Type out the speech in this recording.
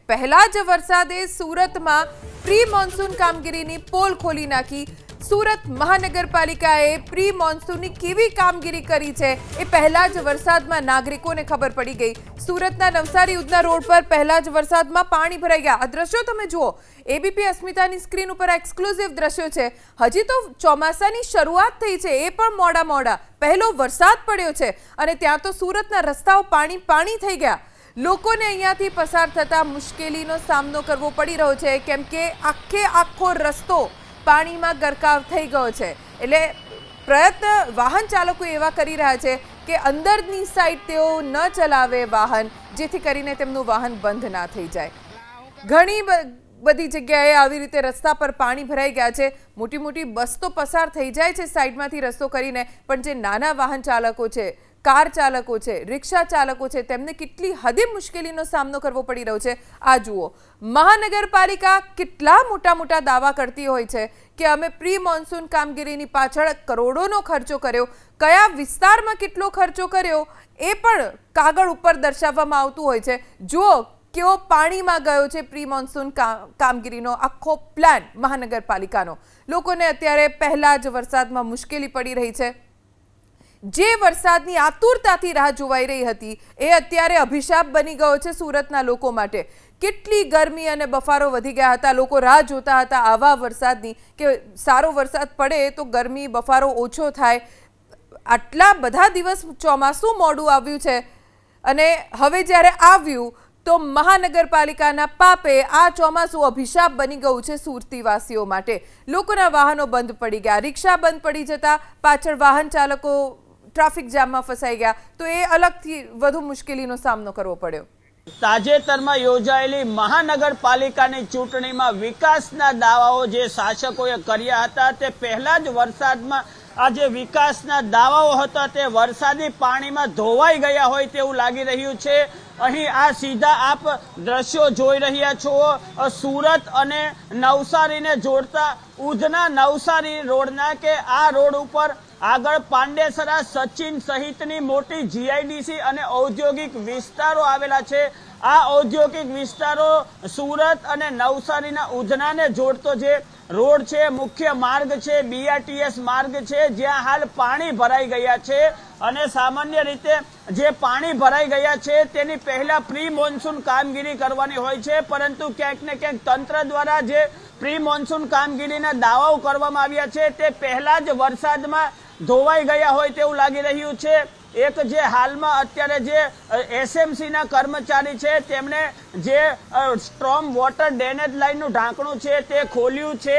પહેલા જ વરસાદે સુરતમાં પ્રી મોન્સૂન કામગીરીની પોલ ખોલી નાખી। સુરત મહાનગરપાલિકાએ પ્રી મોન્સૂનની કેવી કામગીરી કરી છે એ પહેલા જ વરસાદમાં નાગરિકોને ખબર પડી ગઈ। સુરતના નવસારી ઉધના રોડ પર પહેલા જ વરસાદમાં પાણી ભરાઈ ગયા। આ દ્રશ્યો તમે જુઓ, એબીપી અસ્મિતાની સ્ક્રીન ઉપર એક્સક્લુઝિવ દ્રશ્યો છે। હજી તો ચોમાસાની શરૂઆત થઈ છે, એ પણ મોડા પહેલો વરસાદ પડ્યો છે અને ત્યાં તો સુરતના રસ્તાઓ પાણી થઈ ગયા। લોકોને અહીંયાથી પસાર થતા મુશ્કેલીનો સામનો કરવો પડી રહ્યો છે, કેમ કે આખો રસ્તો પાણીમાં ગરકાવ થઈ ગયો છે। એટલે પ્રયત્ન વાહન ચાલકો એવા કરી રહ્યા છે કે અંદરની સાઈડ તેઓ ન ચલાવે વાહન, જેથી કરીને તેમનું વાહન બંધ ના થઈ જાય। ઘણી બધી જગ્યાએ આવી રીતે રસ્તા પર પાણી ભરાઈ ગયા છે। મોટી બસ તો પસાર થઈ જાય છે સાઈડમાંથી રસ્તો કરીને, પણ જે નાના વાહન ચાલકો છે, કાર ચાલકો છે, રિક્ષા ચાલકો છે, તેમને કેટલી હદે મુશ્કેલીનો સામનો કરવો પડી રહ્યો છે। આ જુઓ, મહાનગરપાલિકા કેટલા મોટા દાવા કરતી હોય છે કે અમે પ્રી મોન્સૂન કામગીરીની પાછળ કરોડોનો ખર્ચો કર્યો, કયા વિસ્તારમાં કેટલો ખર્ચો કર્યો એ પણ કાગળ ઉપર દર્શાવવામાં આવતું હોય છે। જુઓ કેવો પાણીમાં ગયો છે પ્રી મોન્સૂન કામગીરીનો આખો પ્લાન મહાનગરપાલિકાનો। લોકોને અત્યારે પહેલા જ વરસાદમાં મુશ્કેલી પડી રહી છે। જે વરસાદની આતુરતાથી રાહ જોવાઈ રહી હતી એ અત્યારે અભિશાપ બની ગયો છે સુરતના લોકો માટે। કેટલી ગરમી અને બફારો વધી ગયા હતા, લોકો રાહ જોતા હતા આવા વરસાદની કે સારો વરસાદ પડે તો ગરમી બફારો ઓછો થાય। આટલા બધા દિવસ ચોમાસું મોડું આવ્યું છે અને હવે જ્યારે આવ્યું તો મહાનગરપાલિકાના પાપે આ ચોમાસું અભિશાપ બની ગયું છે સુરતીવાસીઓ માટે। લોકોના વાહનો બંધ પડી ગયા, રિક્ષા બંધ પડી જતા પાછળ વાહન ચાલકો ટ્રાફિક જામમાં ફસાઈ ગયા, તો એ અલગથી વધુ મુશ્કેલીનો સામનો કરવો પડ્યો। તાજેતરમાં યોજાયેલી મહાનગરપાલિકાની ચૂંટણીમાં વિકાસના દાવાઓ જે શાસકોએ કર્યા હતા તે પહેલા જ વરસાદમાં આ જે વિકાસના દાવાઓ હતા તે વરસાદી પાણીમાં ધોવાઈ ગયા હોય તેવું લાગી રહ્યું છે। અહીં આ સીધા આપ દ્રશ્યો જોઈ રહ્યા છો, સુરત અને નવસારીને જોડતા ઉધના નવસારી રોડના કે આ રોડ ઉપર આગળ પાંડેસરા, સચિન સહિતની મોટી જીઆઈડીસી અને ઔદ્યોગિક વિસ્તારો આવેલા છે। આ ઔદ્યોગિક વિસ્તારો સુરત અને નવસારીના ઉધનાને જોડતો જે રોડ છે, મુખ્ય માર્ગ છે, બીઆરટીએસ માર્ગ છે, જ્યાં હાલ પાણી ભરાઈ ગયા છે અને સામાન્ય રીતે જે પાણી ભરાઈ ગયા છે તેની પહેલા પ્રી મોન્સૂન કામગીરી કરવાની હોય છે, પરંતુ ક્યાંક ને ક્યાંક તંત્ર દ્વારા જે પ્રી મોન્સૂન કામગીરીના દાવાઓ કરવામાં આવ્યા છે તે પહેલા જ વરસાદમાં ધોવાઈ ગયા હોય તેવું લાગી રહ્યું છે। એક જે હાલમાં અત્યારે જે એસએમસીના કર્મચારી છે તેમણે જે સ્ટ્રોમ વોટર ડ્રેનેજ લાઇનનું ઢાંકણું છે તે ખોલ્યું છે।